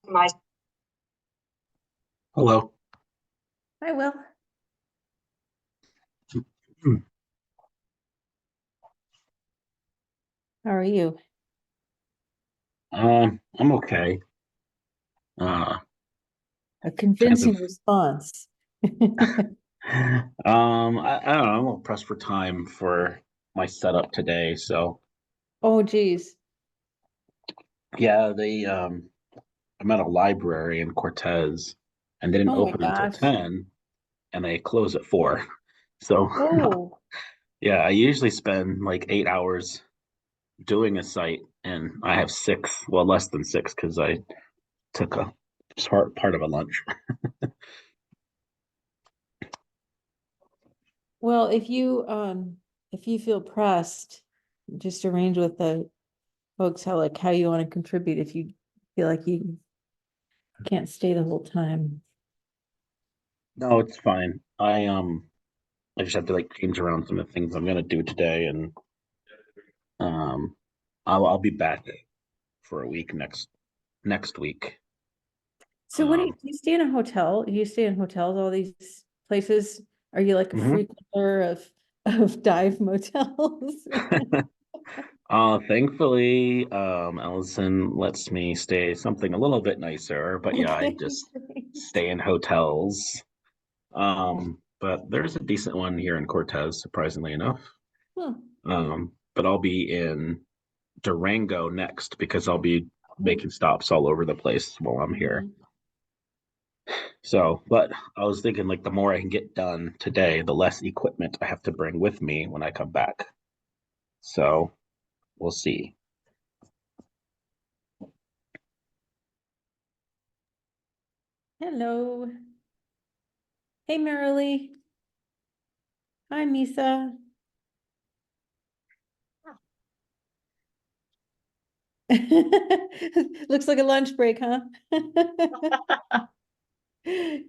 My Hello. I will. Hmm. How are you? I'm okay. Uh, A kind of. convincing response. I don't know. I'm a little pressed for time for my setup today. So Oh, geez. yeah, I'm at a library in Cortez, and they didn't Oh my open until gosh. 10, and they close at 4. So Oh, yeah, I usually spend like 8 hours doing a site, and I have six, well, less than six, because I took a part of a lunch. well, if you feel pressed, just arrange with the folks how you want to contribute if you feel like you can't stay the whole time. No, it's fine. I just have to like change around some of the things I'm gonna do today, and um, I'll be back for a week next week. So what do Um, you stay in a hotel? Do you stay in hotels, all these places? Are you like a mhm. frequenter of dive motels? Thankfully, Allison lets me stay something a little bit nicer, but yeah, I Okay, just great. stay in hotels. But there's a decent one here in Cortez, surprisingly enough. Huh. But I'll be in Durango next because I'll be making stops all over the place while I'm here. Mhm. So, but I was thinking like the more I can get done today, the less equipment I have to bring with me when I come back. So we'll see. Hello. Hey, Marilee. Hi, Misa. Looks like a lunch break, huh?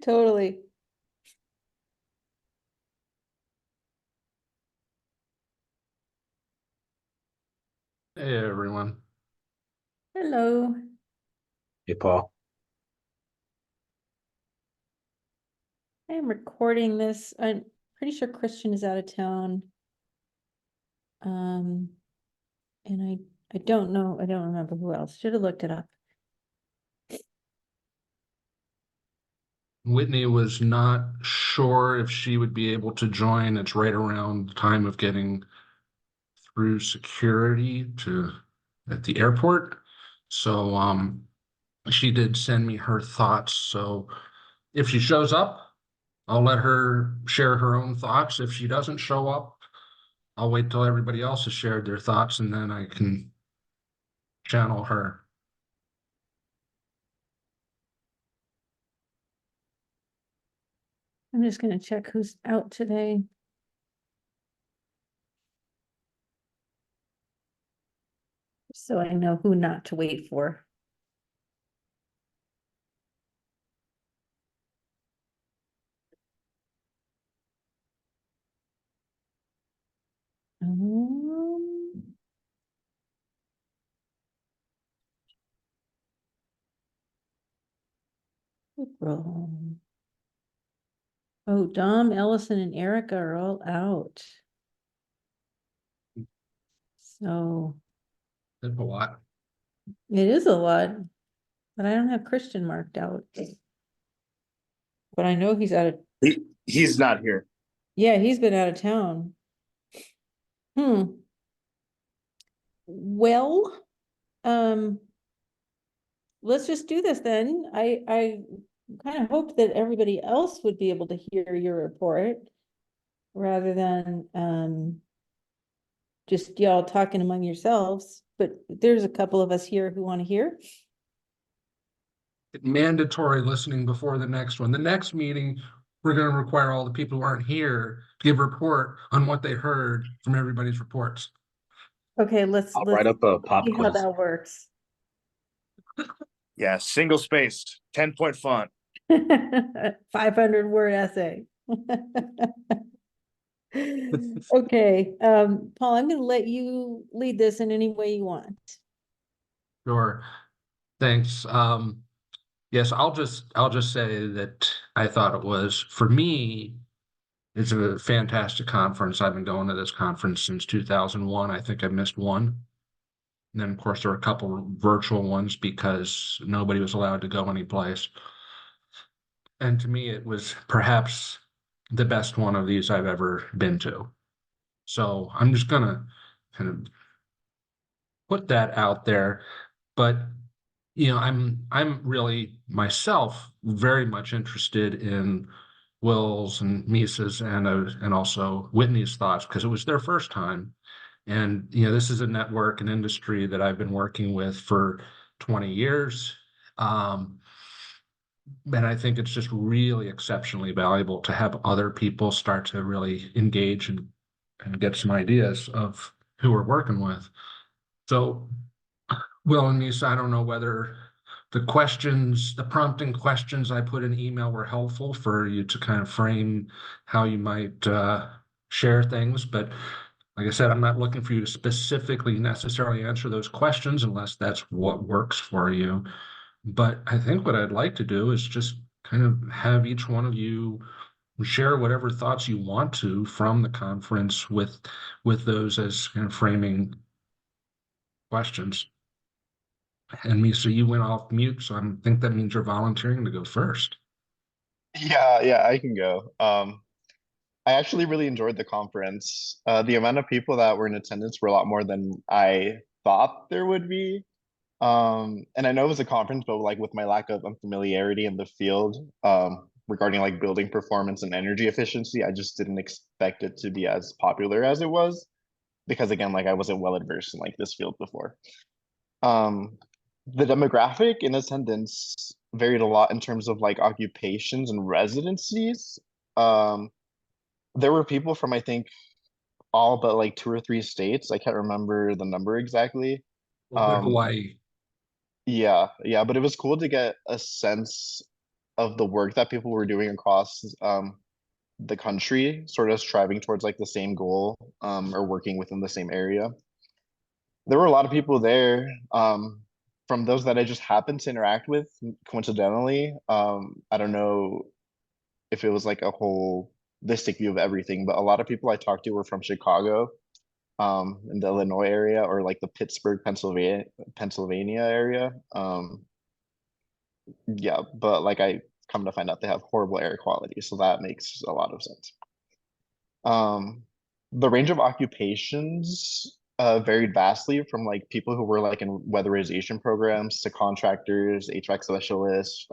Totally. Hey everyone. Hello. Hey, Paul. I'm recording this. I'm pretty sure Christian is out of town. Um, and I don't know. I don't remember who else. Should have looked it up. Whitney was not sure if she would be able to join. It's right around the time of getting through security to at the airport. So she did send me her thoughts. So if she shows up, I'll let her share her own thoughts. If she doesn't show up, I'll wait till everybody else has shared their thoughts and then I can channel her. I'm just gonna check who's out today. So I know who not to wait for. Um, April. Oh, Dom, Ellison, and Erica are all out. So That's a lot. it is a lot, but I don't have Christian marked out. But I know he's out of, He's not here. yeah, he's been out of town. Hmm. Well, um, let's just do this then. I kind of hope that everybody else would be able to hear your report rather than just y'all talking among yourselves. But there's a couple of us here who want to hear. Mandatory listening before the next one. The next meeting, we're going to require all the people who aren't here to give a report on what they heard from everybody's reports. Okay, let's I'll write up a pop see how quiz. that works. Yeah, single spaced, 10-point font. 500-word essay. Okay, Paul, I'm gonna let you lead this in any way you want. Sure. Thanks. Yes, I'll just say that I thought it was, for me, it's a fantastic conference. I've been going to this conference since 2001. I think I missed one. And then, of course, there were a couple virtual ones because nobody was allowed to go anyplace. And to me, it was perhaps the best one of these I've ever been to. So I'm just gonna kind of put that out there. But I'm really myself very much interested in Will's and Misa's and also Whitney's thoughts because it was their first time. And this is a network and industry that I've been working with for 20 years. Um, and I think it's just really exceptionally valuable to have other people start to really engage and get some ideas of who we're working with. So, Will and Misa, I don't know whether the prompting questions I put in email were helpful for you to kind of frame how you might share things. But like I said, I'm not looking for you to specifically necessarily answer those questions unless that's what works for you. But I think what I'd like to do is just kind of have each one of you share whatever thoughts you want to from the conference with those as kind of framing questions. And me, so you went off mute, so I think that means you're volunteering to go first. Yeah, I can go. I actually really enjoyed the conference. The amount of people that were in attendance were a lot more than I thought there would be. And I know it was a conference, but like with my lack of familiarity in the field, regarding like building performance and energy efficiency, I just didn't expect it to be as popular as it was because again, like I wasn't well adversed in like this field before. Um, the demographic in attendance varied a lot in terms of like occupations and residencies. Um, there were people from I think all but like 2 or 3 states. I can't remember the number exactly. A little bit Um, Hawaii. yeah, but it was cool to get a sense of the work that people were doing across the country, sort of striving towards like the same goal, or working within the same area. There were a lot of people there, from those that I just happened to interact with coincidentally. I don't know if it was like a holistic view of everything, but a lot of people I talked to were from Chicago, in the Illinois area, or like the Pittsburgh, Pennsylvania area. Yeah, but like I come to find out they have horrible air quality, so that makes a lot of sense. Um, the range of occupations varied vastly from like people who were like in weatherization programs to contractors, HVAC specialists.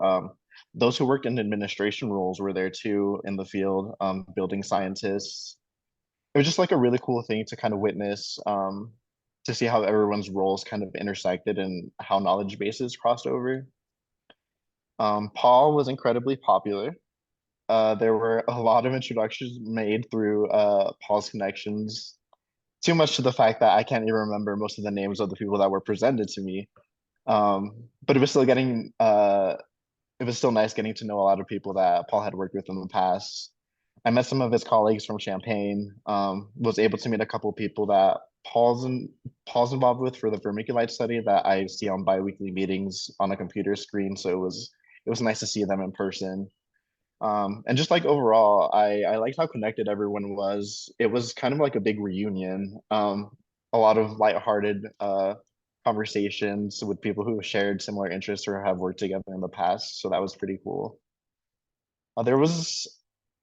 Those who worked in administration roles were there too in the field, building scientists. It was just like a really cool thing to kind of witness, to see how everyone's roles kind of intersected and how knowledge bases crossed over. Paul was incredibly popular. There were a lot of introductions made through Paul's connections, too much to the fact that I can't even remember most of the names of the people that were presented to me. But it was still nice getting to know a lot of people that Paul had worked with in the past. I met some of his colleagues from Champaign, was able to meet a couple of people that Paul's involved with for the vermiculite study that I see on biweekly meetings on a computer screen. So it was nice to see them in person. And just like overall, I liked how connected everyone was. It was kind of like a big reunion. A lot of lighthearted conversations with people who shared similar interests or have worked together in the past. So that was pretty cool. There was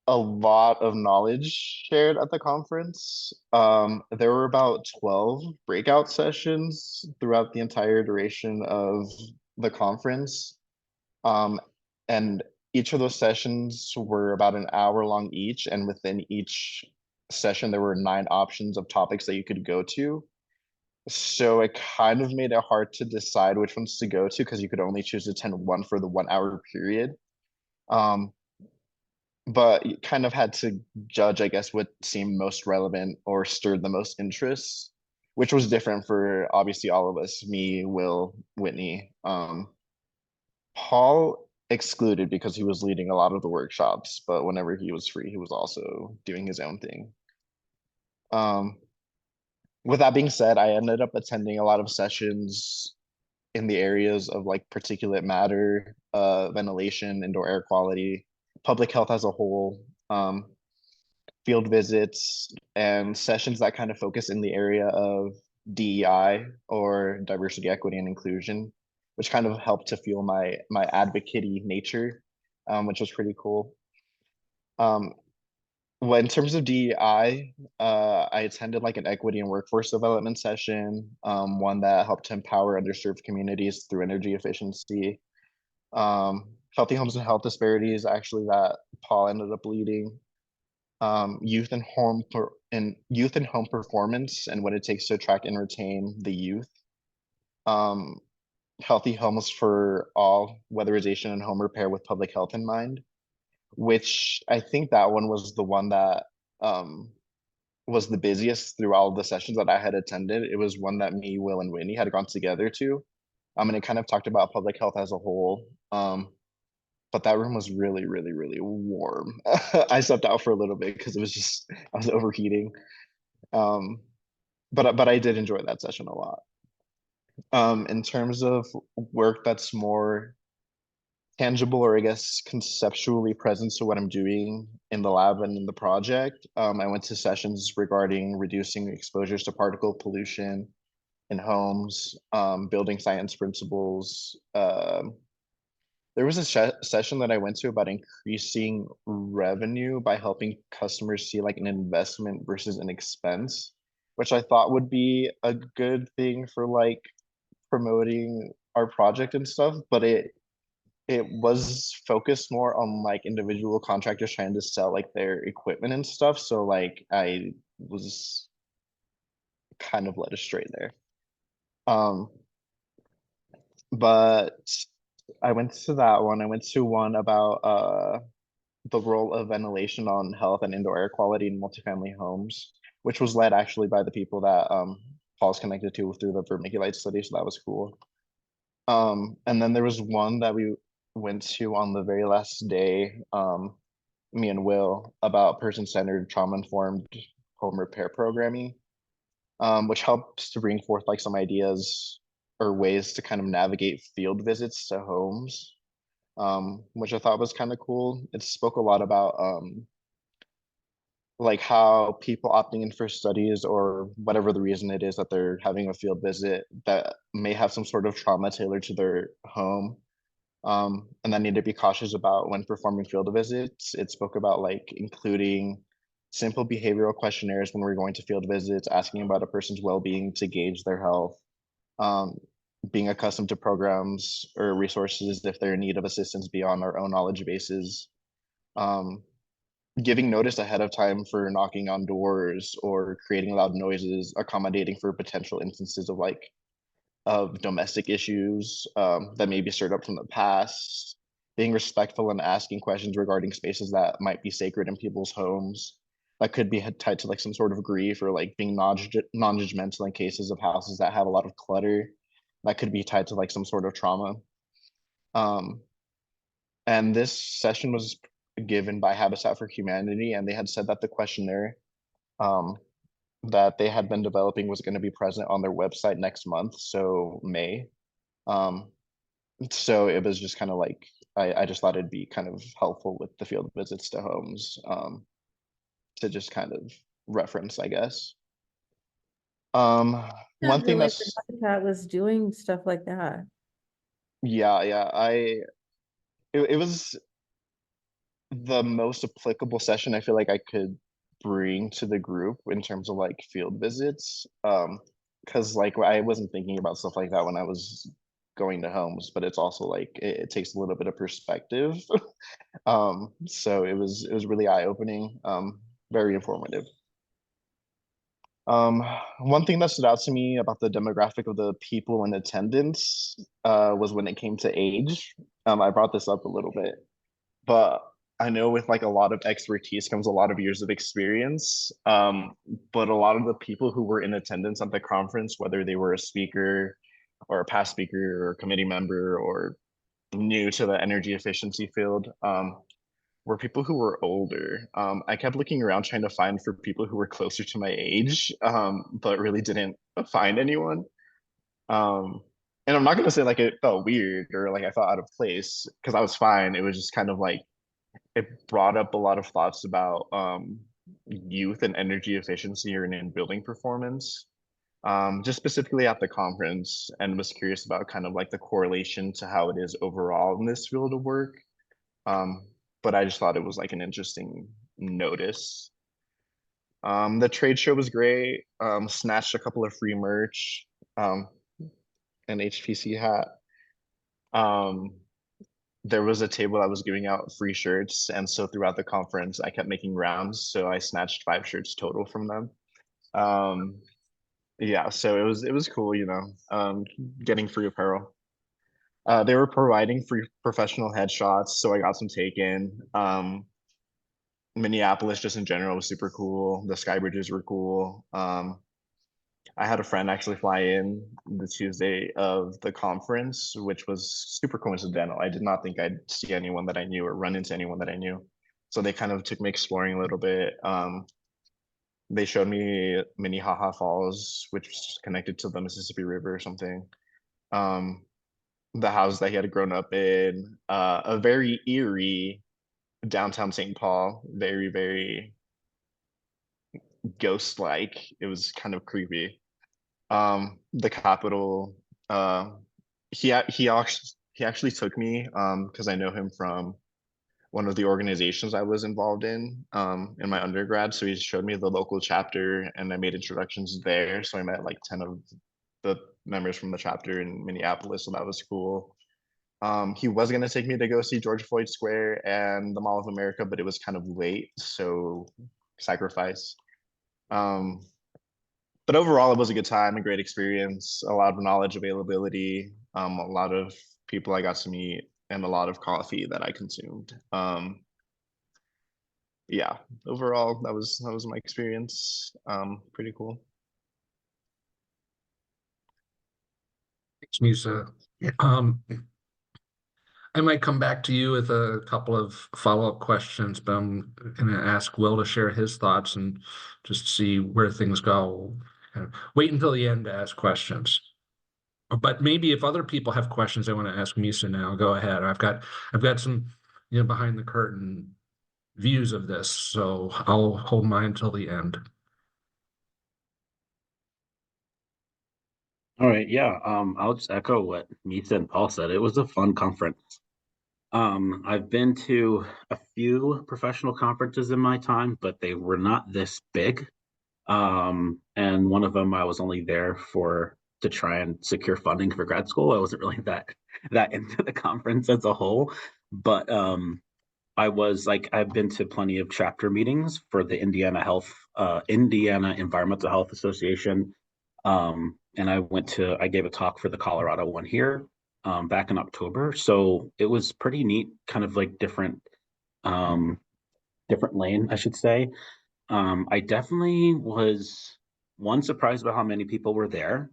a lot of knowledge shared at the conference. There were about 12 breakout sessions throughout the entire duration of the conference. Um, and each of those sessions were about an hour long each, and within each session, there were 9 options of topics that you could go to. So it kind of made it hard to decide which ones to go to because you could only choose to attend one for the 1 hour period. Um, but you kind of had to judge, I guess, what seemed most relevant or stirred the most interest, which was different for obviously all of us, me, Will, Whitney. Paul excluded because he was leading a lot of the workshops, but whenever he was free, he was also doing his own thing. Um, with that being said, I ended up attending a lot of sessions in the areas of like particulate matter, ventilation, indoor air quality, public health as a whole, field visits, and sessions that kind of focus in the area of DEI or diversity, equity, and inclusion, which kind of helped to fuel my advocate-y nature, which was pretty cool. Well, in terms of DEI, I attended like an equity and workforce development session, one that helped to empower underserved communities through energy efficiency. Healthy homes and health disparities, actually, that Paul ended up leading. Youth and home performance and what it takes to attract and retain the youth. Healthy homes for all, weatherization and home repair with public health in mind, which I think that one was the one that was the busiest through all of the sessions that I had attended. It was one that me, Will, and Whitney had gone together to. And it kind of talked about public health as a whole. But that room was really, really, really warm. I stepped out for a little bit because it was just, I was overheating. But I did enjoy that session a lot. In terms of work that's more tangible, or I guess conceptually present to what I'm doing in the lab and in the project, I went to sessions regarding reducing exposures to particle pollution in homes, building science principles. There was a session that I went to about increasing revenue by helping customers see like an investment versus an expense, which I thought would be a good thing for like promoting our project and stuff, but it was focused more on like individual contractors trying to sell like their equipment and stuff. So like I was kind of led astray there. But I went to that one. I went to one about the role of ventilation on health and indoor air quality in multifamily homes, which was led actually by the people that Paul's connected to through the vermiculite study. So that was cool. And then there was one that we went to on the very last day, me and Will, about person-centered trauma-informed home repair programming, which helps to bring forth like some ideas or ways to kind of navigate field visits to homes, which I thought was kind of cool. It spoke a lot about like how people opting in for studies or whatever the reason it is that they're having a field visit that may have some sort of trauma tailored to their home, and that need to be cautious about when performing field visits. It spoke about like including simple behavioral questionnaires when we're going to field visits, asking about a person's well-being to gauge their health, being accustomed to programs or resources if they're in need of assistance beyond our own knowledge bases, giving notice ahead of time for knocking on doors or creating loud noises, accommodating for potential instances of like of domestic issues that may be stirred up from the past, being respectful and asking questions regarding spaces that might be sacred in people's homes that could be tied to like some sort of grief, or like being non-judgmental in cases of houses that have a lot of clutter that could be tied to like some sort of trauma. And this session was given by Habitat for Humanity, and they had said that the questionnaire that they had been developing was going to be present on their website next month, so May. So it was just kind of like, I just thought it'd be kind of helpful with the field visits to homes, to just kind of reference, I guess. One Sounds thing like that's, the Habitat was doing stuff like that. yeah, it was the most applicable session I feel like I could bring to the group in terms of like field visits. Because like I wasn't thinking about stuff like that when I was going to homes, but it's also like it takes a little bit of perspective. So it was really eye-opening, very informative. One thing that stood out to me about the demographic of the people in attendance was when it came to age. I brought this up a little bit, but I know with like a lot of expertise comes a lot of years of experience. But a lot of the people who were in attendance at the conference, whether they were a speaker or a past speaker or committee member or new to the energy efficiency field, were people who were older. I kept looking around trying to find for people who were closer to my age, but really didn't find anyone. And I'm not gonna say like it felt weird or like I felt out of place because I was fine. It was just kind of like it brought up a lot of thoughts about youth and energy efficiency and in building performance. Just specifically at the conference, and was curious about kind of like the correlation to how it is overall in this field of work. Um, but I just thought it was like an interesting notice. The trade show was great. Snatched a couple of free merch, an HPC hat. Um, there was a table that was giving out free shirts, and so throughout the conference, I kept making rounds. So I snatched 5 shirts total from them. Um, yeah, so it was cool, getting free apparel. They were providing free professional headshots, so I got some taken. Minneapolis just in general was super cool. The sky bridges were cool. I had a friend actually fly in the Tuesday of the conference, which was super coincidental. I did not think I'd see anyone that I knew or run into anyone that I knew. So they kind of took me exploring a little bit. They showed me Minnehaha Falls, which was connected to the Mississippi River or something. The house that he had grown up in, a very eerie downtown St. Paul, very, very ghost-like. It was kind of creepy. The Capitol, he actually took me because I know him from one of the organizations I was involved in my undergrad. So he showed me the local chapter and I made introductions there. So I met like 10 of the members from the chapter in Minneapolis. So that was cool. He was gonna take me to go see George Floyd Square and the Mall of America, but it was kind of late, so sacrifice. Um, but overall, it was a good time, a great experience, a lot of knowledge availability, a lot of people I got to meet, and a lot of coffee that I consumed. Yeah, overall, that was my experience. Pretty cool. Thanks, Musa. I might come back to you with a couple of follow-up questions, but I'm gonna ask Will to share his thoughts and just see where things go. Kind of wait until the end to ask questions. But maybe if other people have questions they want to ask Musa now, go ahead. I've got some, behind the curtain views of this, so I'll hold mine until the end. All right, yeah. I'll just echo what Misa and Paul said. It was a fun conference. I've been to a few professional conferences in my time, but they were not this big. And one of them I was only there to try and secure funding for grad school. I wasn't really that into the conference as a whole, but I was like I've been to plenty of chapter meetings for the Indiana Environmental Health Association. And I gave a talk for the Colorado one here back in October. So it was pretty neat, kind of like um, different lane, I should say. I definitely was surprised about how many people were there.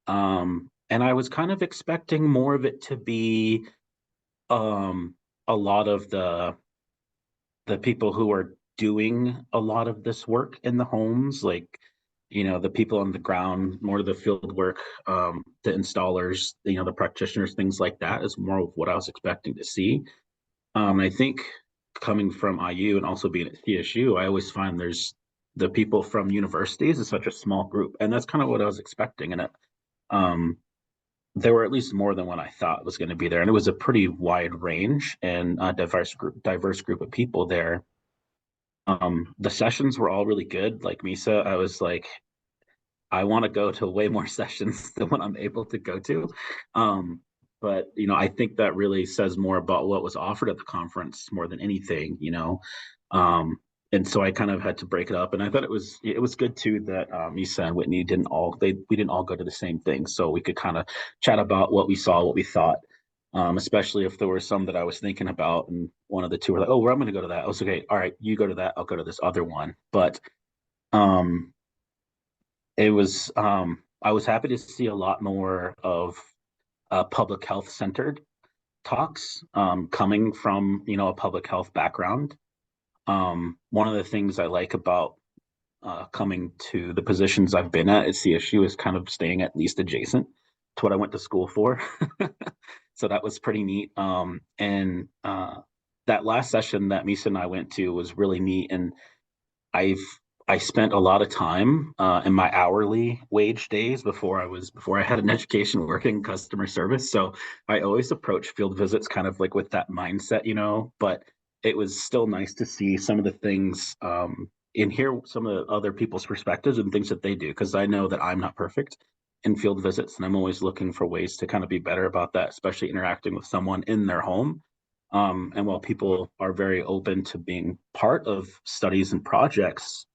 And I was kind of expecting more of it to be a lot of the people who are doing a lot of this work in the homes, like the people on the ground, more of the field work, the installers, the practitioners, things like that is more of what I was expecting to see. I think coming from IU and also being at CSU, I always find there's the people from universities is such a small group, and that's kind of what I was expecting. And there were at least more than what I thought was going to be there, and it was a pretty wide range and a diverse group of people there. The sessions were all really good. Like Misa, I was like, I want to go to way more sessions than what I'm able to go to. But I think that really says more about what was offered at the conference more than anything. And so I kind of had to break it up, and I thought it was good too that Misa and Whitney we didn't all go to the same thing, so we could kind of chat about what we saw, what we thought. Especially if there were some that I was thinking about, and one of the two were like, "Oh, well, I'm going to go to that." I was okay. All right, you go to that. I'll go to this other one. But it was I was happy to see a lot more of public health centered talks coming from a public health background. One of the things I like about coming to the positions I've been at CSU is kind of staying at least adjacent to what I went to school for. So that was pretty neat. And that last session that Misa and I went to was really neat. And I've I spent a lot of time in my hourly wage days before I had an education working customer service. So I always approach field visits kind of like with that mindset, you know. But it was still nice to see some of the things and hear some of the other people's perspectives and things that they do, because I know that I'm not perfect in field visits, and I'm always looking for ways to kind of be better about that, especially interacting with someone in their home. And while people are very open to being part of studies and projects,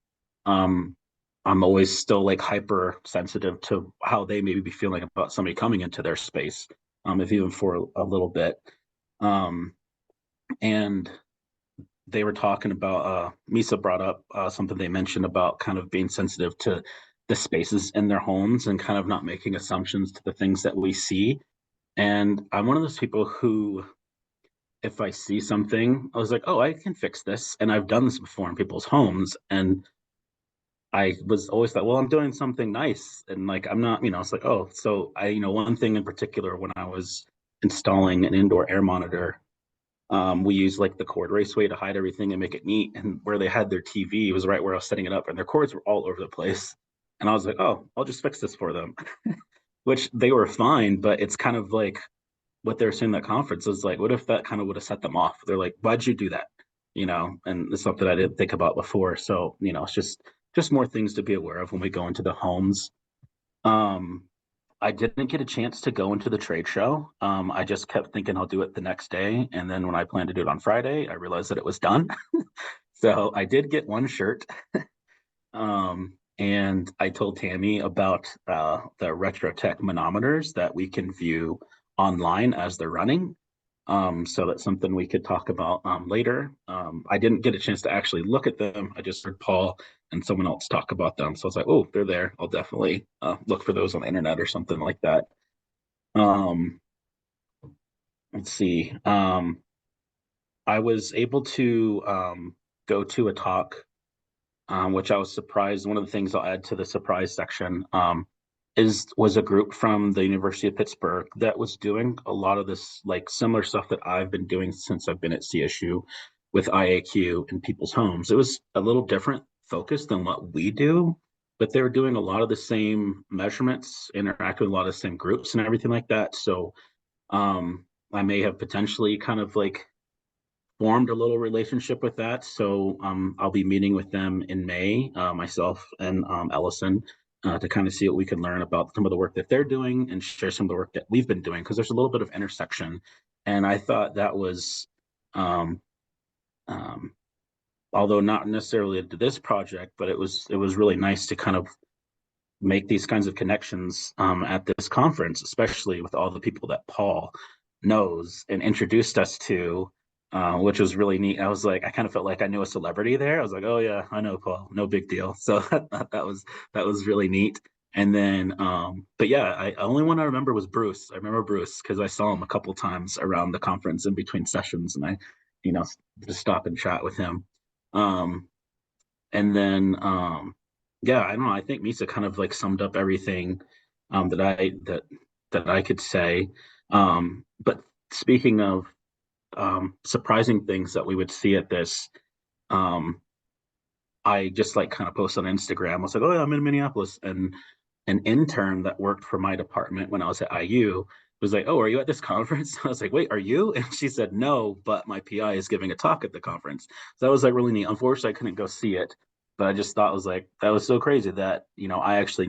um, I'm always still like hyper sensitive to how they maybe be feeling about somebody coming into their space, if even for a little bit. Um, and they were talking about, Misa brought up something they mentioned about kind of being sensitive to the spaces in their homes and kind of not making assumptions to the things that we see. And I'm one of those people who, if I see something, I was like, oh, I can fix this. And I've done this before in people's homes. And I was always like, well, I'm doing something nice. And like, I'm not, it's like, oh, so one thing in particular, when I was installing an indoor air monitor, we used like the cord raceway to hide everything and make it neat. And where they had their TV was right where I was setting it up, and their cords were all over the place. And I was like, oh, I'll just fix this for them, which they were fine. But it's kind of like what they were saying at that conference is like, what if that kind of would have set them off? They're like, why'd you do that? And it's something I didn't think about before. So, it's just more things to be aware of when we go into the homes. I didn't get a chance to go into the trade show. I just kept thinking I'll do it the next day. And then when I planned to do it on Friday, I realized that it was done. So I did get one shirt. And I told Tammy about the RetroTech manometers that we can view online as they're running. So that's something we could talk about later. I didn't get a chance to actually look at them. I just heard Paul and someone else talk about them. So I was like, oh, they're there. I'll definitely look for those on the internet or something like that. Let's see. I was able to go to a talk, which I was surprised. One of the things I'll add to the surprise section was a group from the University of Pittsburgh that was doing a lot of this like similar stuff that I've been doing since I've been at CSU with IAQ in people's homes. It was a little different focus than what we do, but they were doing a lot of the same measurements, interacting with a lot of the same groups and everything like that. So I may have potentially kind of like formed a little relationship with that. So I'll be meeting with them in May, myself and Ellison, to kind of see what we can learn about some of the work that they're doing and share some of the work that we've been doing, because there's a little bit of intersection. And I thought that was, um, um, although not necessarily to this project, but it was really nice to kind of make these kinds of connections at this conference, especially with all the people that Paul knows and introduced us to, which was really neat. I was like, I kind of felt like I knew a celebrity there. I was like, oh yeah, I know Paul, no big deal. So that was really neat. And then, but yeah, I only one I remember was Bruce. I remember Bruce because I saw him a couple times around the conference in between sessions, and I, just stop and chat with him. And then, yeah, I don't know. I think Misa kind of like summed up everything that I could say. But speaking of surprising things that we would see at this, um, I just like kind of posted on Instagram. I was like, oh yeah, I'm in Minneapolis, and an intern that worked for my department when I was at IU was like, oh, are you at this conference? I was like, wait, are you? And she said, no, but my PI is giving a talk at the conference. So that was like really neat. Unfortunately, I couldn't go see it, but I just thought it was like, that was so crazy that, I actually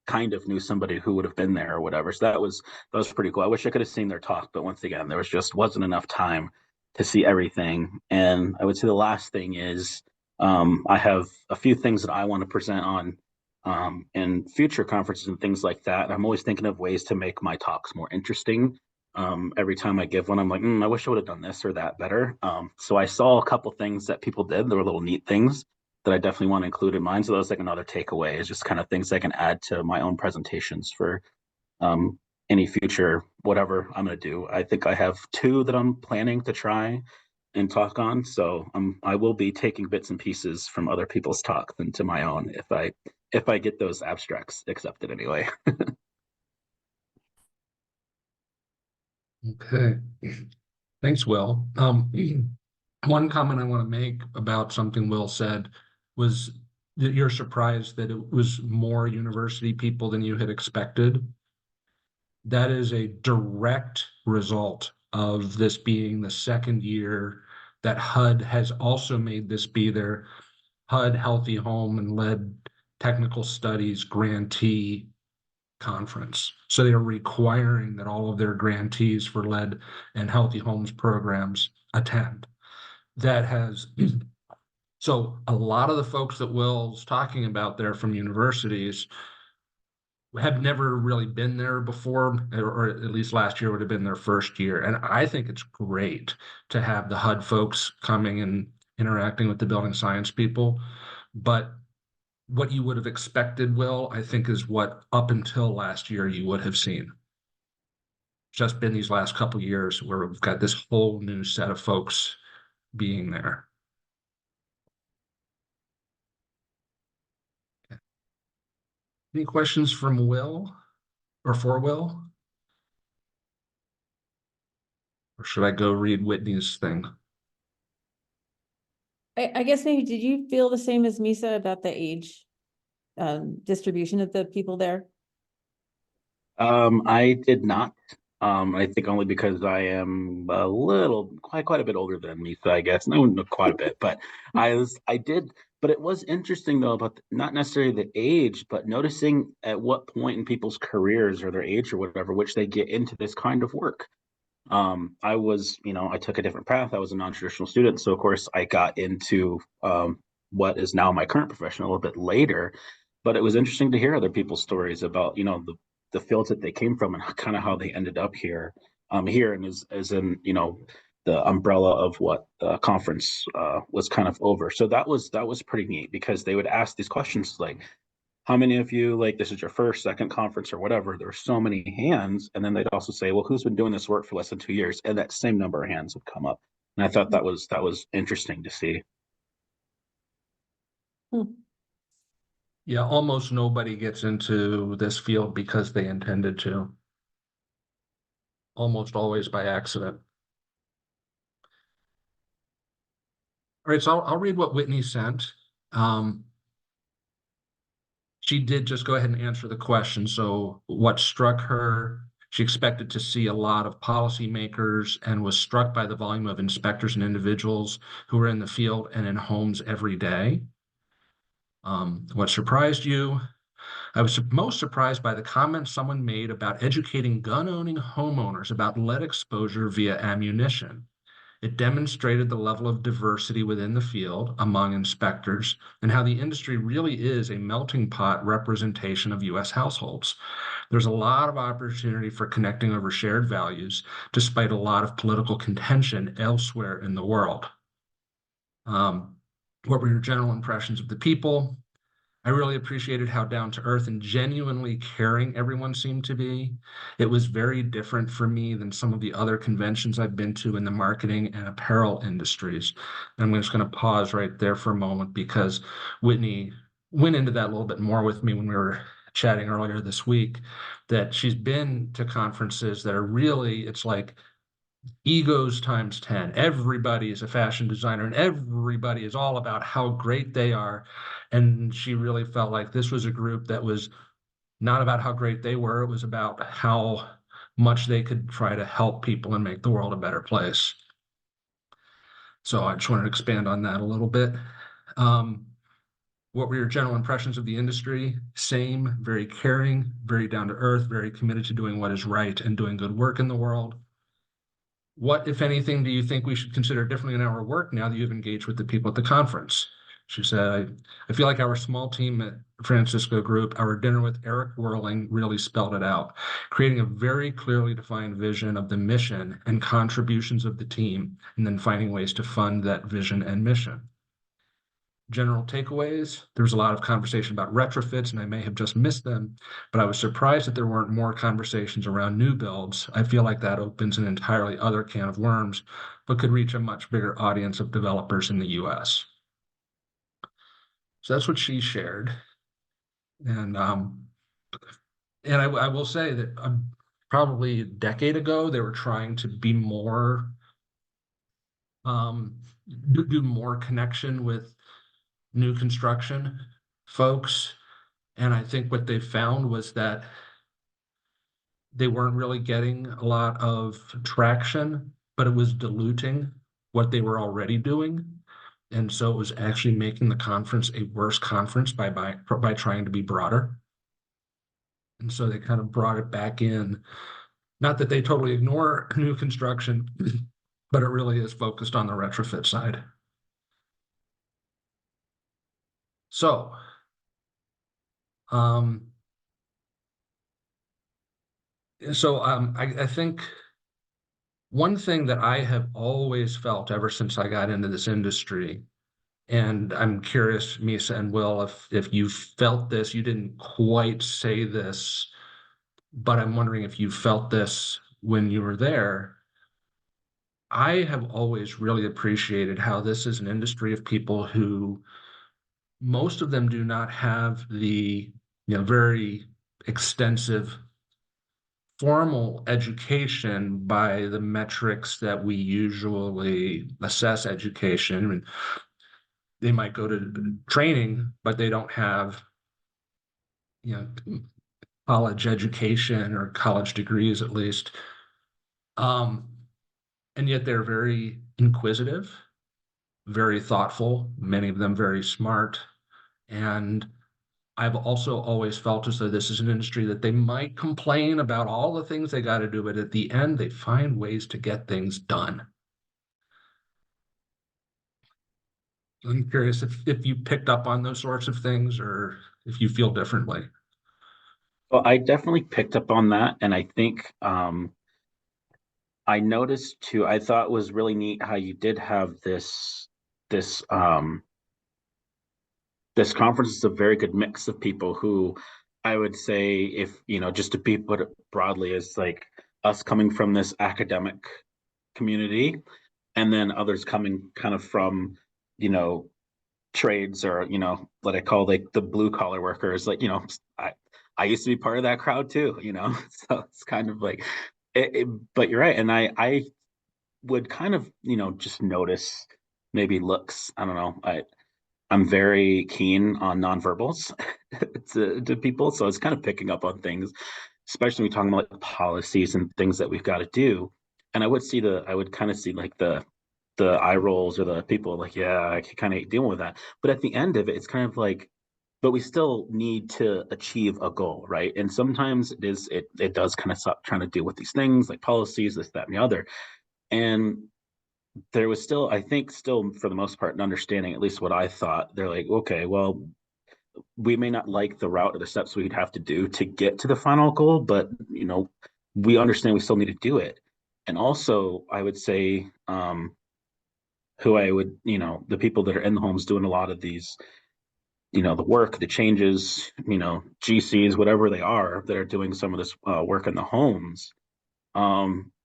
kind of knew somebody who would have been there or whatever. So that was pretty cool. I wish I could have seen their talk, but once again, there wasn't enough time to see everything. And I would say the last thing is, I have a few things that I want to present on and future conferences and things like that. I'm always thinking of ways to make my talks more interesting. Every time I give one, I'm like, I wish I would have done this or that better. So I saw a couple things that people did. There were little neat things that I definitely want to include in mine. So that was like another takeaway, is just kind of things I can add to my own presentations for any future, whatever I'm going to do. I think I have two that I'm planning to try and talk on. So I will be taking bits and pieces from other people's talk into my own if I get those abstracts accepted anyway. Okay. Thanks, Will. One comment I want to make about something Will said was that you're surprised that it was more university people than you had expected. That is a direct result of this being the second year that HUD has also made this be their HUD Healthy Home and Led Technical Studies grantee conference. So they are requiring that all of their grantees for lead and healthy homes programs attend. That has, so a lot of the folks that Will's talking about there from universities have never really been there before, or at least last year would have been their first year. And I think it's great to have the HUD folks coming and interacting with the building science people. But what you would have expected, Will, I think is what up until last year you would have seen. Just been these last couple of years where we've got this whole new set of folks being there. Any questions from Will or for Will? Or should I go read Whitney's thing? I guess maybe, did you feel the same as Misa about the age distribution of the people there? I did not. I think only because I am a little, quite a bit older than me, so I guess no, not quite a bit, but I did. But it was interesting though about not necessarily the age, but noticing at what point in people's careers or their age or whatever, which they get into this kind of work. I was, I took a different path. I was a non-traditional student, so of course I got into what is now my current profession a little bit later. But it was interesting to hear other people's stories about, the fields that they came from and kind of how they ended up here. Here and as in, the umbrella of what the conference was kind of over. So that was pretty neat because they would ask these questions like, how many of you, like, this is your first, second conference or whatever? There were so many hands. And then they'd also say, well, who's been doing this work for less than 2 years? And that same number of hands would come up. And I thought that was interesting to see. Yeah, almost nobody gets into this field because they intended to. Almost always by accident. All right, so I'll read what Whitney sent. She did just go ahead and answer the question. So what struck her, she expected to see a lot of policymakers and was struck by the volume of inspectors and individuals who were in the field and in homes every day. What surprised you? I was most surprised by the comment someone made about educating gun-owning homeowners about lead exposure via ammunition. It demonstrated the level of diversity within the field among inspectors and how the industry really is a melting pot representation of U.S. households. There's a lot of opportunity for connecting over shared values, despite a lot of political contention elsewhere in the world. What were your general impressions of the people? I really appreciated how down to earth and genuinely caring everyone seemed to be. It was very different for me than some of the other conventions I've been to in the marketing and apparel industries. And I'm just going to pause right there for a moment because Whitney went into that a little bit more with me when we were chatting earlier this week, that she's been to conferences that are really, it's like egos times 10. Everybody is a fashion designer and everybody is all about how great they are. And she really felt like this was a group that was not about how great they were. It was about how much they could try to help people and make the world a better place. So I just wanted to expand on that a little bit. What were your general impressions of the industry? Same, very caring, very down to earth, very committed to doing what is right and doing good work in the world. What, if anything, do you think we should consider differently in our work now that you've engaged with the people at the conference? She said, I feel like our small team at Francisco Group, our dinner with Eric Whirling really spelled it out, creating a very clearly defined vision of the mission and contributions of the team, and then finding ways to fund that vision and mission. General takeaways, there was a lot of conversation about retrofits, and I may have just missed them, but I was surprised that there weren't more conversations around new builds. I feel like that opens an entirely other can of worms, but could reach a much bigger audience of developers in the US. So that's what she shared. And I will say that probably a decade ago, they were trying to be more, do more connection with new construction folks. And I think what they found was that they weren't really getting a lot of traction, but it was diluting what they were already doing. And so it was actually making the conference a worse conference by trying to be broader. And so they kind of brought it back in. Not that they totally ignore new construction, but it really is focused on the retrofit side. So, I think one thing that I have always felt ever since I got into this industry, and I'm curious, Misa and Will, if you felt this, you didn't quite say this, but I'm wondering if you felt this when you were there. I have always really appreciated how this is an industry of people who most of them do not have the very extensive formal education by the metrics that we usually assess education. I mean, they might go to training, but they don't have college education or college degrees at least. And yet they're very inquisitive, very thoughtful, many of them very smart. And I've also always felt as though this is an industry that they might complain about all the things they got to do, but at the end, they find ways to get things done. I'm curious if you picked up on those sorts of things or if you feel differently. Well, I definitely picked up on that, and I think I noticed too. I thought it was really neat how you did have this this conference is a very good mix of people who I would say, if just to be put it broadly, is like us coming from this academic community, and then others coming kind of from trades, or what I call like the blue collar workers. Like I used to be part of that crowd too. So it's kind of like but you're right, and I would kind of just notice maybe looks. I don't know. I'm very keen on nonverbals to people, so it's kind of picking up on things, especially when we're talking about like policies and things that we've got to do. And I would kind of see like the eye rolls, or the people like, yeah, I kind of hate dealing with that. But at the end of it, it's kind of like, but we still need to achieve a goal, right? And sometimes it does kind of suck trying to deal with these things like policies, this, that, and the other. And there was still, I think, still for the most part, an understanding, at least what I thought. They're like, okay, well, we may not like the route or the steps we'd have to do to get to the final goal, but we understand we still need to do it. And also, I would say, who I would, the people that are in the homes doing a lot of these, the work, the changes, GCs, whatever they are, that are doing some of this work in the homes.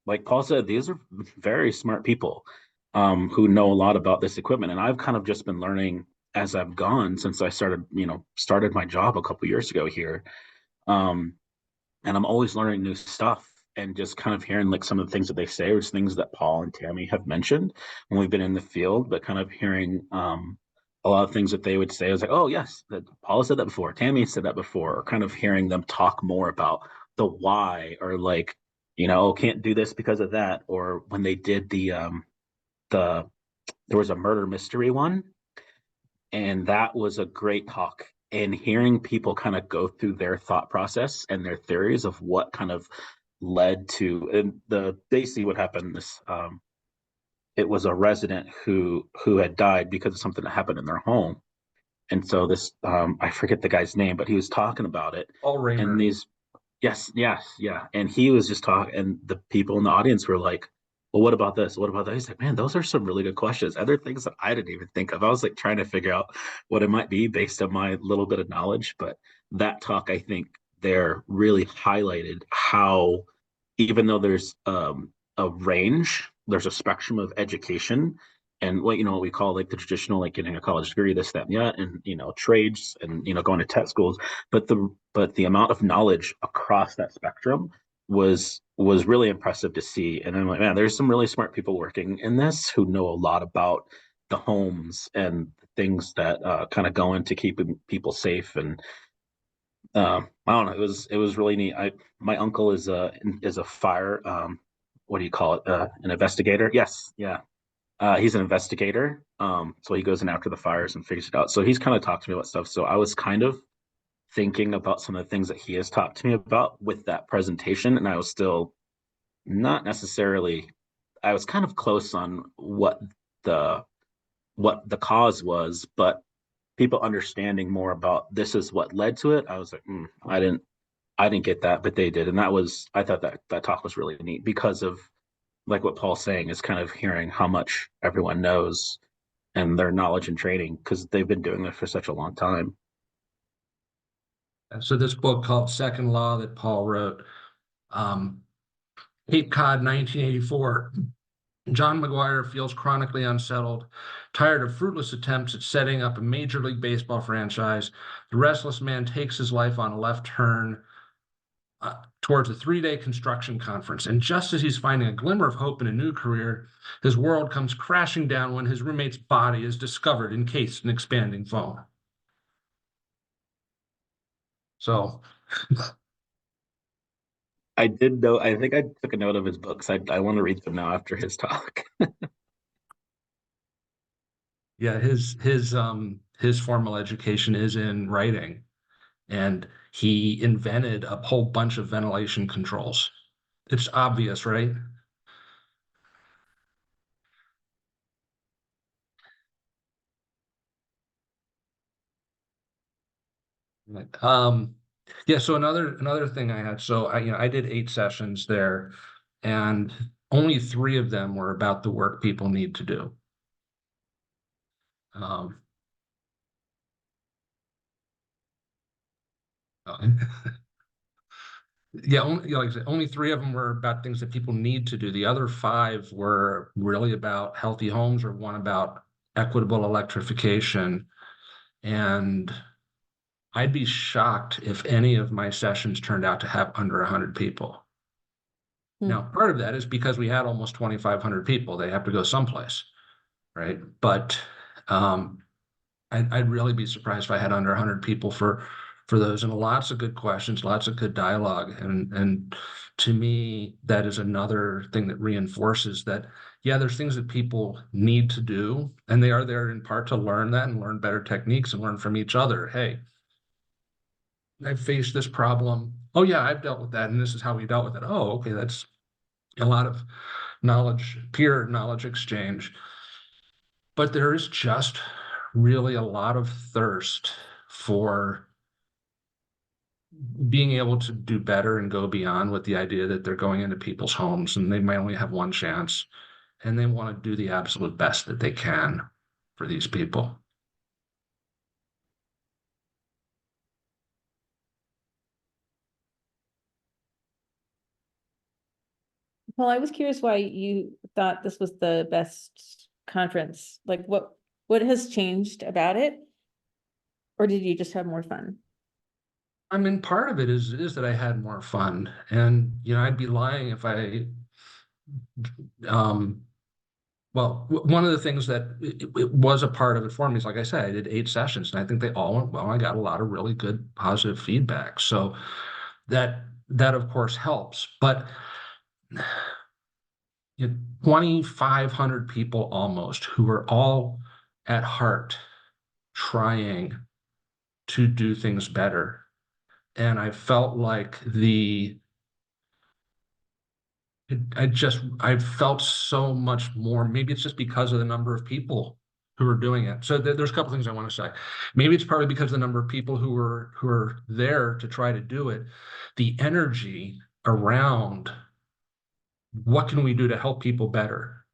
Like Paul said, these are very smart people who know a lot about this equipment. And I've kind of just been learning as I've gone since I started my job a couple years ago here. And I'm always learning new stuff, and just kind of hearing like some of the things that they say, or things that Paul and Tammy have mentioned when we've been in the field, but kind of hearing a lot of things that they would say. I was like, oh yes, that Paul said that before, Tammy said that before, or kind of hearing them talk more about the why, or like, can't do this because of that. Or when they did the there was a murder mystery one, and that was a great talk. And hearing people kind of go through their thought process and their theories of what kind of led to, and basically what happened, this it was a resident who had died because of something that happened in their home. And so this I forget the guy's name, but he was talking about it. Paul Raymer. And these Yes, yes, yeah. And he was just talking, and the people in the audience were like, well, what about this? What about that? He's like, man, those are some really good questions. Other things that I didn't even think of. I was like trying to figure out what it might be based on my little bit of knowledge. But that talk, I think, there really highlighted how, even though there's a range, there's a spectrum of education, and what we call like the traditional, like getting a college degree, this, that, and that, and trades, and going to tech schools, but the amount of knowledge across that spectrum was really impressive to see. And I'm like, man, there's some really smart people working in this who know a lot about the homes and things that kind of go into keeping people safe. And I don't know, it was really neat. My uncle is a fire what do you call it? An investigator. Yes, yeah. He's an investigator. So he goes in after the fires and figures it out. So he's kind of talked to me about stuff. So I was kind of thinking about some of the things that he has talked to me about with that presentation, and I was still not necessarily, I was kind of close on the what the cause was, but people understanding more about this is what led to it. I was like, I didn't get that, but they did, and I thought that talk was really neat because of like what Paul's saying is kind of hearing how much everyone knows and their knowledge and training because they've been doing it for such a long time. So this book called Second Law that Paul wrote, um, Cape Cod, 1984. John McGuire feels chronically unsettled, tired of fruitless attempts at setting up a Major League Baseball franchise. The restless man takes his life on a left turn towards a 3-day construction conference. And just as he's finding a glimmer of hope in a new career, his world comes crashing down when his roommate's body is discovered encased in expanding foam. So I did know. I think I took a note of his books. I want to read them now after his talk. yeah, his formal education is in writing, and he invented a whole bunch of ventilation controls. It's obvious, right? Like, yeah. So another thing I had. So I did 8 sessions there, and only 3 of them were about the work people need to do. Um, yeah, like I said, only 3 of them were about things that people need to do. The other 5 were really about healthy homes, or one about equitable electrification. And I'd be shocked if any of my sessions turned out to have under 100 people. Now, part of that is because we had almost 2,500 people. They have to go someplace, right? But I'd really be surprised if I had under 100 people for those, and lots of good questions, lots of good dialogue. And to me, that is another thing that reinforces that, yeah, there's things that people need to do, and they are there in part to learn that and learn better techniques and learn from each other. Hey, I've faced this problem. Oh yeah, I've dealt with that, and this is how we dealt with it. Oh, okay, that's a lot of knowledge, peer knowledge exchange. But there is just really a lot of thirst for being able to do better and go beyond with the idea that they're going into people's homes and they might only have one chance, and they want to do the absolute best that they can for these people. Well, I was curious why you thought this was the best conference. Like what has changed about it? Or did you just have more fun? I mean, part of it is that I had more fun, and I'd be lying if I um well, one of the things that it was a part of it for me is, like I said, I did 8 sessions, and I think they all went well. I got a lot of really good positive feedback, so that of course helps. But 2,500 people almost, who are all at heart trying to do things better, and I felt like I felt so much more. Maybe it's just because of the number of people who are doing it. So there's a couple things I want to say. Maybe it's partly because of the number of people who are there to try to do it. The energy around what can we do to help people better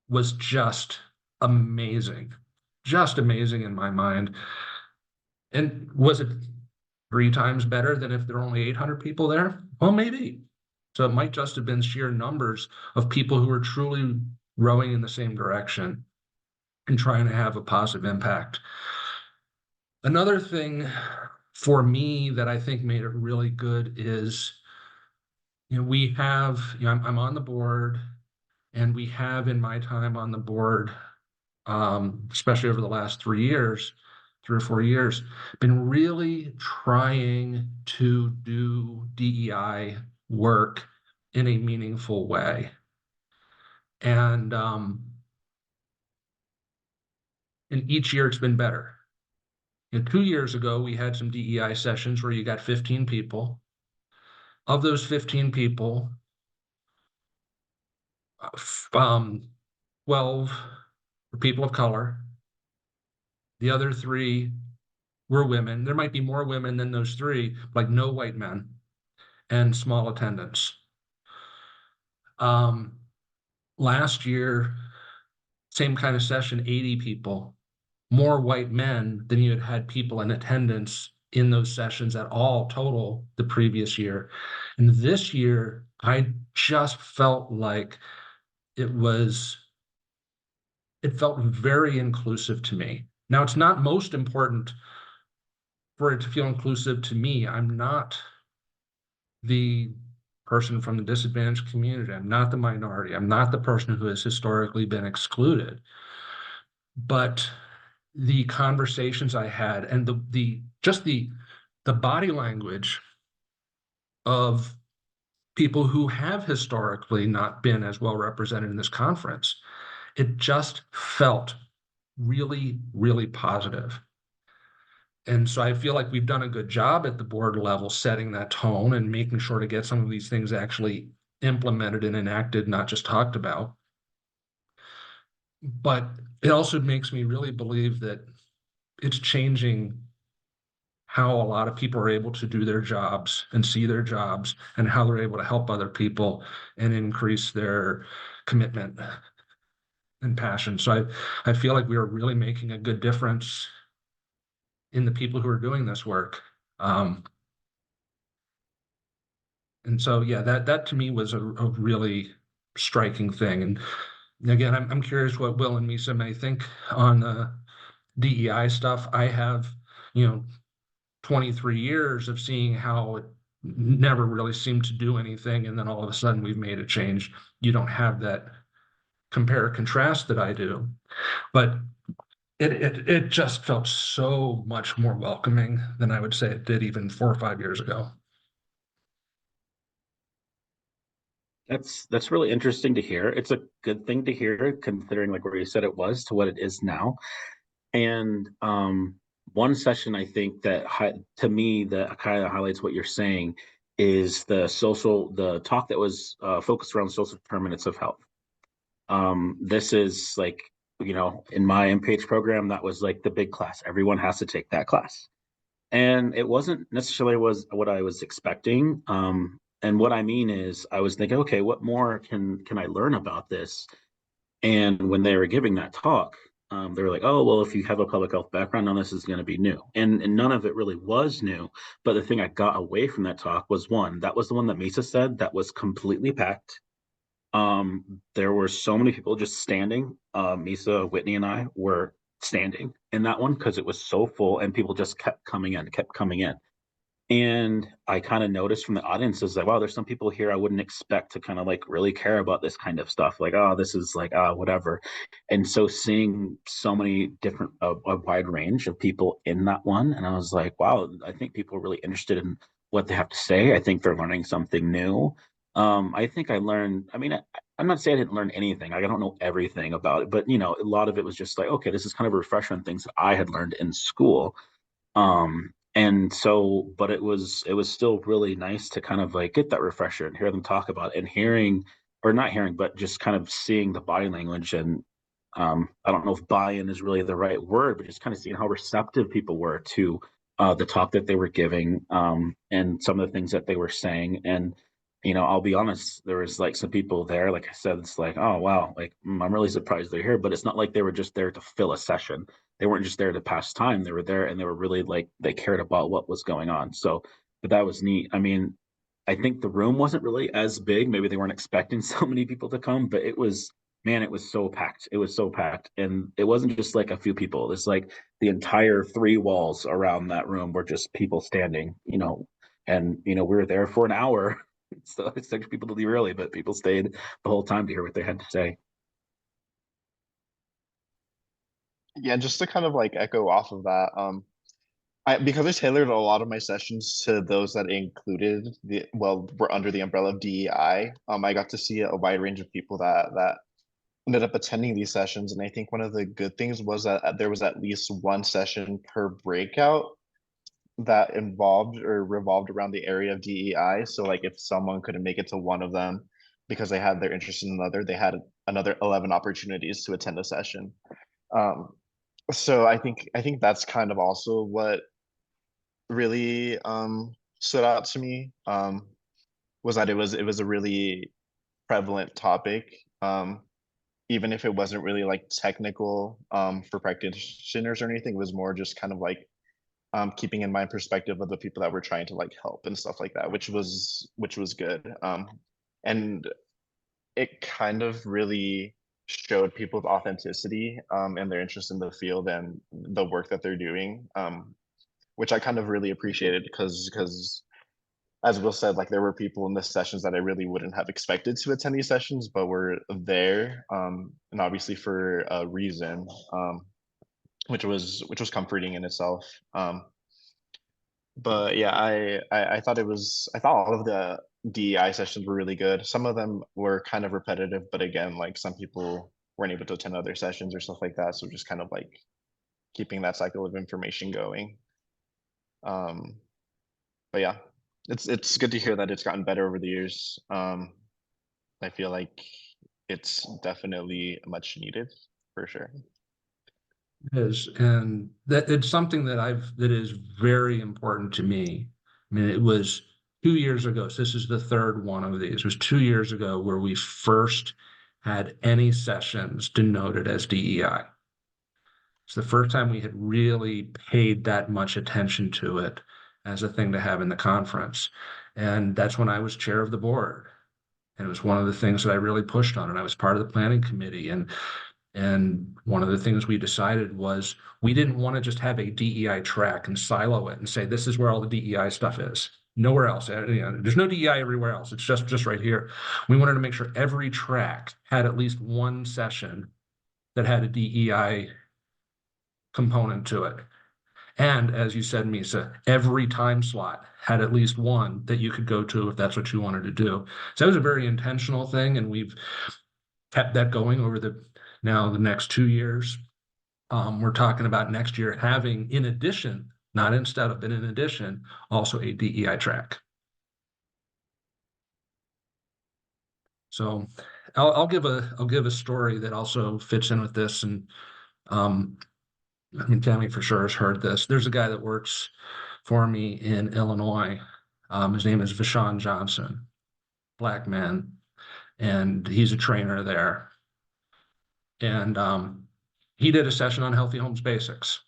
was just amazing. Just amazing in my mind. And was it 3 times better than if there were only 800 people there? Well, maybe. So it might just have been sheer numbers of people who are truly rowing in the same direction and trying to have a positive impact. Another thing for me that I think made it really good is we have, I'm on the board, and we have in my time on the board, especially over the last 3 years, 3 or 4 years, been really trying to do DEI work in a meaningful way. And each year it's been better. 2 years ago, we had some DEI sessions where you got 15 people. Of those 15 people, 12 were people of color. The other 3 were women. There might be more women than those 3, like no white men, and small attendance. Last year, same kind of session, 80 people, more white men than you had people in attendance in those sessions at all total the previous year. And this year, I just felt like it felt very inclusive to me. Now, it's not most important for it to feel inclusive to me. I'm not the person from the disadvantaged community. I'm not the minority. I'm not the person who has historically been excluded. But the conversations I had and the body language of people who have historically not been as well represented in this conference, it just felt really, really positive. And so I feel like we've done a good job at the board level setting that tone and making sure to get some of these things actually implemented and enacted, not just talked about. But it also makes me really believe that it's changing how a lot of people are able to do their jobs and see their jobs, and how they're able to help other people and increase their commitment and passion. So I feel like we are really making a good difference in the people who are doing this work. And so, yeah, that to me was a really striking thing. And again, I'm curious what Will and Misa may think on the DEI stuff. I have, 23 years of seeing how it never really seemed to do anything, and then all of a sudden we've made a change. You don't have that compare contrast that I do, but it just felt so much more welcoming than I would say it did even 4 or 5 years ago. That's really interesting to hear. It's a good thing to hear, considering like where you said it was to what it is now. And one session I think that to me that kind of highlights what you're saying is the talk that was focused around social determinants of health. This is like, in my MPH program, that was like the big class. Everyone has to take that class. And it wasn't necessarily what I was expecting. And what I mean is I was thinking, okay, what more can I learn about this? And when they were giving that talk, they were like, oh, well, if you have a public health background, none of this is going to be new. And none of it really was new. But the thing I got away from that talk was that was the one that Misa said that was completely packed. There were so many people just standing. Misa, Whitney, and I were standing in that one because it was so full and people just kept coming in. And I kind of noticed from the audience is like, wow, there's some people here I wouldn't expect to kind of like really care about this kind of stuff. Like, oh, this is like, whatever. And so seeing so many different, a wide range of people in that one. And I was like, wow, I think people are really interested in what they have to say. I think they're learning something new. I think I learned, I'm not saying I didn't learn anything. I don't know everything about it, but a lot of it was just like, okay, this is kind of a refresher on things that I had learned in school. And so, but it was still really nice to kind of like get that refresher and hear them talk about it, and hearing, or not hearing, but just kind of seeing the body language. And I don't know if buy-in is really the right word, but just kind of seeing how receptive people were to the talk that they were giving, and some of the things that they were saying. And I'll be honest, there was like some people there, like I said, it's like, oh wow, like I'm really surprised they're here. But it's not like they were just there to fill a session. They weren't just there to pass time. They were there and they were really like, they cared about what was going on. So, but that was neat. I think the room wasn't really as big. Maybe they weren't expecting so many people to come, but it was, man, it was so packed. It was so packed. And it wasn't just like a few people. It's like the entire 3 walls around that room were just people standing, and we were there for an hour So I expect people to leave early, but people stayed the whole time to hear what they had to say. Yeah, just to kind of like echo off of that, because I tailored a lot of my sessions to those that included were under the umbrella of DEI. I got to see a wide range of people that ended up attending these sessions, and I think one of the good things was that there was at least one session per breakout that involved or revolved around the area of DEI. So like if someone couldn't make it to one of them because they had their interest in another, they had another 11 opportunities to attend a session. So I think that's kind of also what really stood out to me, was that it was a really prevalent topic, even if it wasn't really like technical for practitioners or anything. It was more just kind of like keeping in mind perspective of the people that we're trying to like help and stuff like that, which was good. And it kind of really showed people's authenticity and their interest in the field and the work that they're doing, which I kind of really appreciated, because as Will said, like there were people in the sessions that I really wouldn't have expected to attend these sessions, but were there, and obviously for a reason, which was comforting in itself. But yeah, I thought all of the DEI sessions were really good. Some of them were kind of repetitive, but again, like some people weren't able to attend other sessions or stuff like that. So just kind of like keeping that cycle of information going. Um, but yeah, it's good to hear that it's gotten better over the years. I feel like it's definitely much needed for sure. Is, and that it's something that is very important to me. I mean, it was 2 years ago, so this is the third one of these. It was 2 years ago where we first had any sessions denoted as DEI. It's the first time we had really paid that much attention to it as a thing to have in the conference. And that's when I was chair of the board. And it was one of the things that I really pushed on. And I was part of the planning committee. And one of the things we decided was we didn't want to just have a DEI track and silo it and say, this is where all the DEI stuff is. Nowhere else. There's no DEI everywhere else. It's just right here. We wanted to make sure every track had at least one session that had a DEI component to it. And as you said, Misa, every time slot had at least one that you could go to if that's what you wanted to do. So that was a very intentional thing, and we've kept that going over the next 2 years. We're talking about next year having, in addition, not instead of, but in addition, also a DEI track. So I'll give a story that also fits in with this, and I mean, Tammy for sure has heard this. There's a guy that works for me in Illinois. His name is Vashon Johnson, black man, and he's a trainer there. And he did a session on healthy homes basics.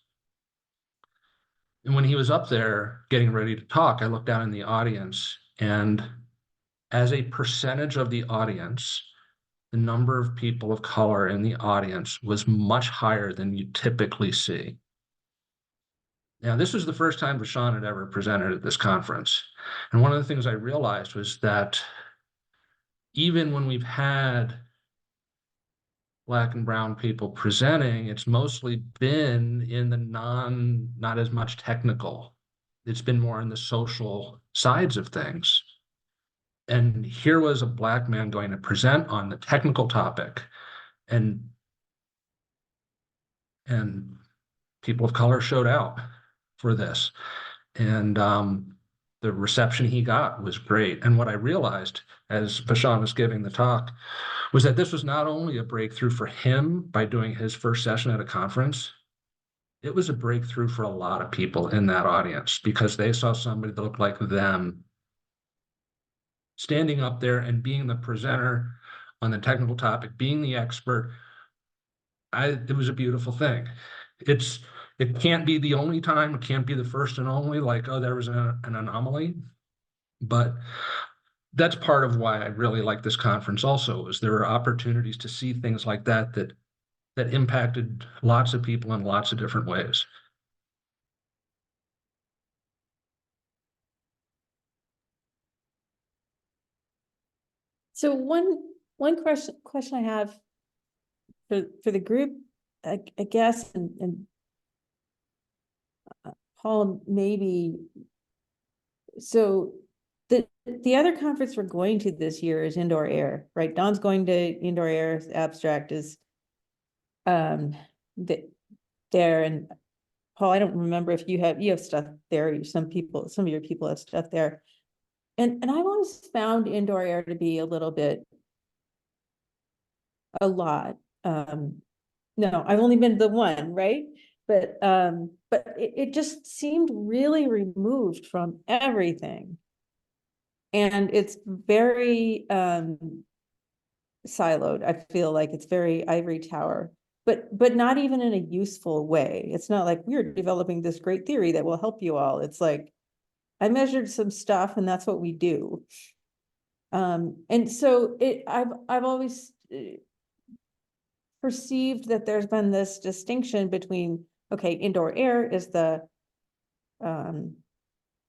And when he was up there getting ready to talk, I looked down in the audience, and as a percentage of the audience, the number of people of color in the audience was much higher than you typically see. Now, this was the first time Vashon had ever presented at this conference. And one of the things I realized was that even when we've had Black and brown people presenting, it's mostly been in the not as much technical. It's been more in the social sides of things. And here was a Black man going to present on the technical topic, and people of color showed out for this. And the reception he got was great. And what I realized as Vashon was giving the talk was that this was not only a breakthrough for him by doing his first session at a conference, it was a breakthrough for a lot of people in that audience because they saw somebody that looked like them standing up there and being the presenter on the technical topic, being the expert. It was a beautiful thing. It can't be the only time, it can't be the first and only, like, oh, there was an anomaly. But that's part of why I really like this conference also, is there are opportunities to see things like that impacted lots of people in lots of different ways. So one question I have for the group, I guess, and Paul, maybe. So the other conference we're going to this year is indoor air, right? Don's going to indoor air. Abstract is there, and Paul, I don't remember if you have stuff there. Some of your people have stuff there. And I've always found indoor air to be a lot. No, I've only been to the one, right? But it just seemed really removed from everything. And it's very siloed. I feel like it's very ivory tower, but not even in a useful way. It's not like we're developing this great theory that will help you all. It's like I measured some stuff and that's what we do. And so I've always perceived that there's been this distinction between, okay, indoor air is the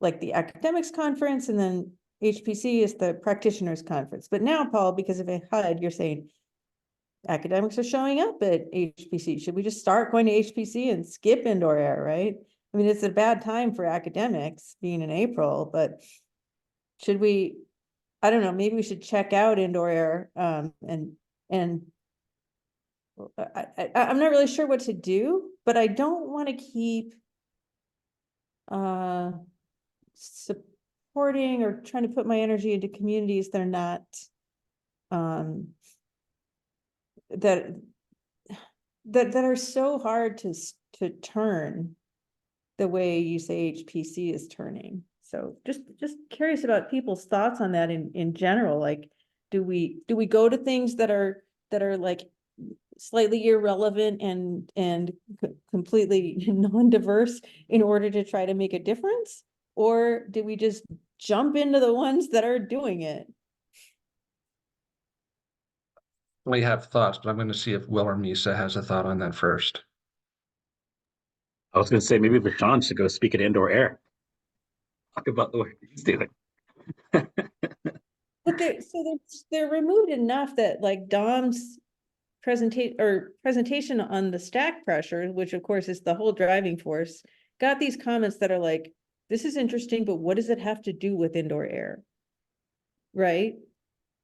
like the academics conference, and then HPC is the practitioners conference. But now, Paul, because of a HUD, you're saying academics are showing up at HPC. Should we just start going to HPC and skip indoor air, right? I mean, it's a bad time for academics being in April, but should we, I don't know, maybe we should check out indoor air and I'm not really sure what to do, but I don't want to keep supporting or trying to put my energy into communities that are not that are so hard to turn the way you say HPC is turning. So just curious about people's thoughts on that in general. Like, do we go to things that are like slightly irrelevant and completely non-diverse in order to try to make a difference? Or do we just jump into the ones that are doing it? We have thoughts, but I'm going to see if Will or Misa has a thought on that first. I was going to say maybe Vishon should go speak at indoor air. Talk about the work he's doing. But they're removed enough that like Dom's presentation on the stack pressure, which of course is the whole driving force, got these comments that are like, this is interesting, but what does it have to do with indoor air? Right?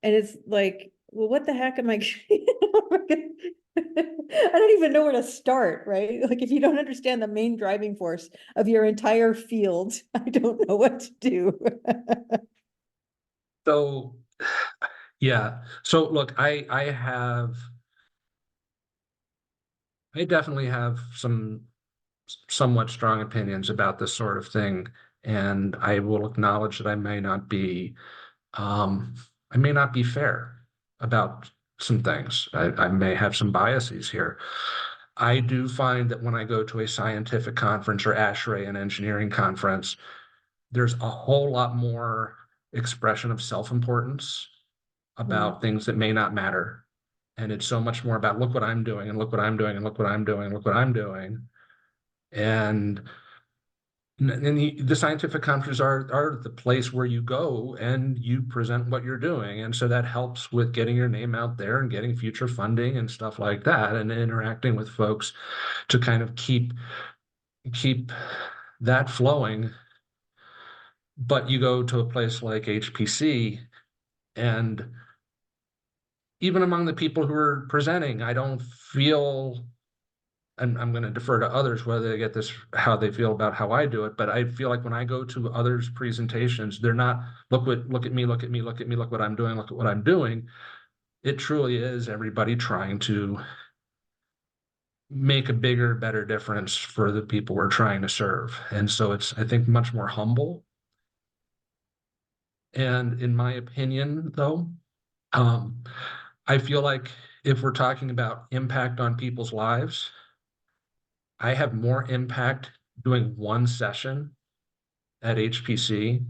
And it's like, well, what the heck am I I don't even know where to start, right? Like if you don't understand the main driving force of your entire field, I don't know what to do. So, yeah. So look, I definitely have some somewhat strong opinions about this sort of thing, and I will acknowledge that I may not be fair about some things. I may have some biases here. I do find that when I go to a scientific conference or ASHRAE, an engineering conference, there's a whole lot more expression of self-importance about things that may not matter. And it's so much more about look what I'm doing and look what I'm doing and look what I'm doing and look what I'm doing. And the scientific conferences are the place where you go and you present what you're doing. And so that helps with getting your name out there and getting future funding and stuff like that, and interacting with folks to kind of keep that flowing. But you go to a place like HPC, and even among the people who are presenting, I don't feel, and I'm going to defer to others whether they get this, how they feel about how I do it. But I feel like when I go to others' presentations, they're not, look at me, look at me, look at me, look what I'm doing, look at what I'm doing. It truly is everybody trying to make a bigger, better difference for the people we're trying to serve. And so it's, I think, much more humble. And in my opinion, though, I feel like if we're talking about impact on people's lives, I have more impact doing one session at HPC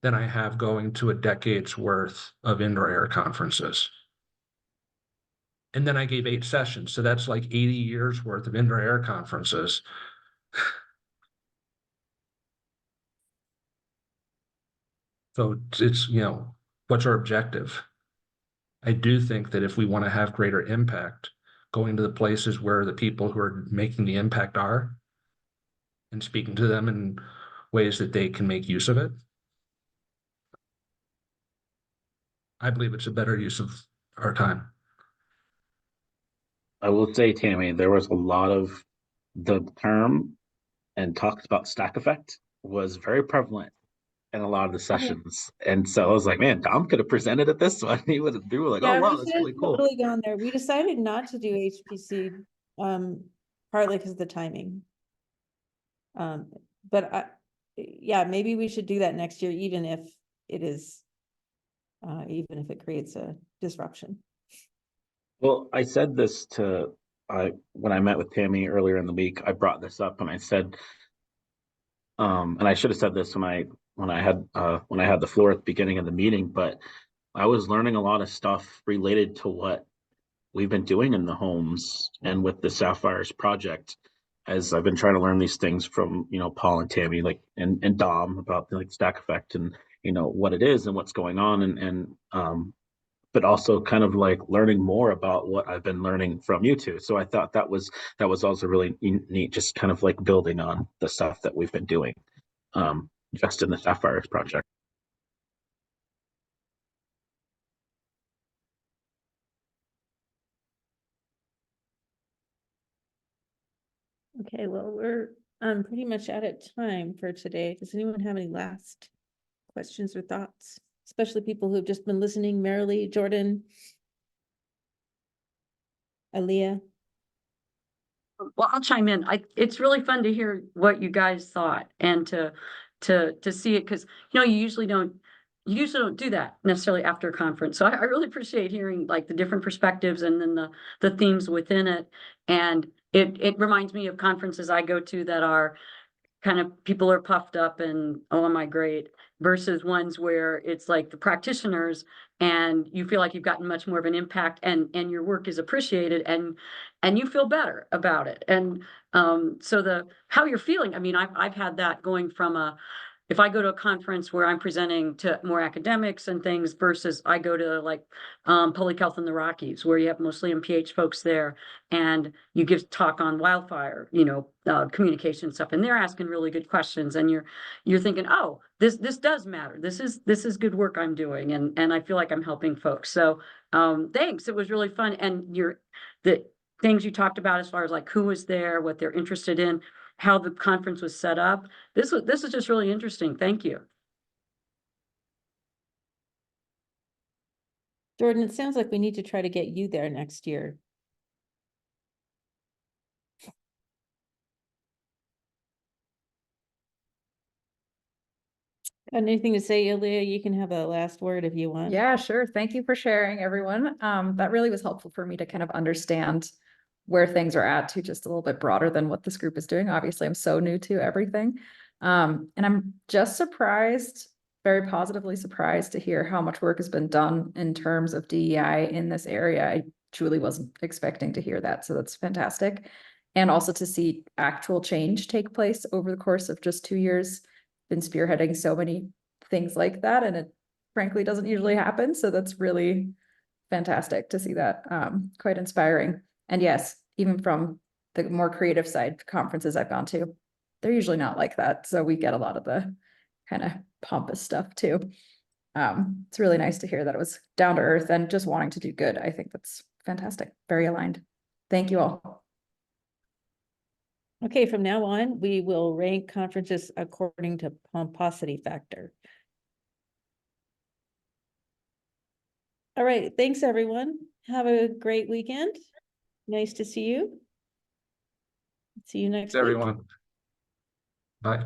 than I have going to a decade's worth of indoor air conferences. And then I gave 8 sessions. So that's like 80 years worth of indoor air conferences. So it's, what's our objective? I do think that if we want to have greater impact, going to the places where the people who are making the impact are and speaking to them in ways that they can make use of it. I believe it's a better use of our time. I will say, Tammy, there was a lot of the term and talks about stack effect was very prevalent in a lot of the sessions. And so I was like, man, Dom could have presented at this one. He would have been like, oh Yeah, wow, we that's should have really cool. totally gone there. We decided not to do HPC, partly because of the timing. But yeah, maybe we should do that next year, even if it is, even if it creates a disruption. Well, I said this to when I met with Tammy earlier in the week, I brought this up and I said, and I should have said this when I had the floor at the beginning of the meeting, but I was learning a lot of stuff related to what we've been doing in the homes and with the Sapphires project, as I've been trying to learn these things from, Paul and Tammy, like, and Dom about the stack effect and, what it is and what's going on. But also kind of like learning more about what I've been learning from you two. So I thought that was also really neat, just kind of like building on the stuff that we've been doing, just in the Sapphires project. Okay, well, we're pretty much out of time for today. Does anyone have any last questions or thoughts? Especially people who've just been listening merrily. Jordan, Aaliyah. Well, I'll chime in. It's really fun to hear what you guys thought and to see it, because you usually don't do that necessarily after a conference. So I really appreciate hearing like the different perspectives and then the themes within it. And it reminds me of conferences I go to that are kind of people are puffed up and, oh, am I great, versus ones where it's like the practitioners and you feel like you've gotten much more of an impact and your work is appreciated and you feel better about it. And so how you're feeling, I mean, I've had that going from if I go to a conference where I'm presenting to more academics and things versus I go to like public health in the Rockies, where you have mostly MPH folks there and you give talk on wildfire, communication stuff, and they're asking really good questions, and you're thinking, oh, this does matter. This is good work I'm doing, and I feel like I'm helping folks. So thanks. It was really fun, and the things you talked about as far as like who was there, what they're interested in, how the conference was set up. This is just really interesting. Thank you. Jordan, it sounds like we need to try to get you there next year. Got anything to say, Aaliyah? You can have a last word if you want. Yeah, sure. Thank you for sharing, everyone. That really was helpful for me to kind of understand where things are at to just a little bit broader than what this group is doing. Obviously, I'm so new to everything. And I'm just surprised, very positively surprised to hear how much work has been done in terms of DEI in this area. I truly wasn't expecting to hear that. So that's fantastic. And also to see actual change take place over the course of just 2 years. Been spearheading so many things like that, and it frankly doesn't usually happen. So that's really fantastic to see that. Quite inspiring. And yes, even from the more creative side conferences I've gone to, they're usually not like that. So we get a lot of the kind of pompous stuff too. It's really nice to hear that it was down to earth and just wanting to do good. I think that's fantastic. Very aligned. Thank you all. Okay, from now on, we will rank conferences according to pomposity factor. All right, thanks, everyone. Have a great weekend. Nice to see you. See you next week. Everyone. Bye.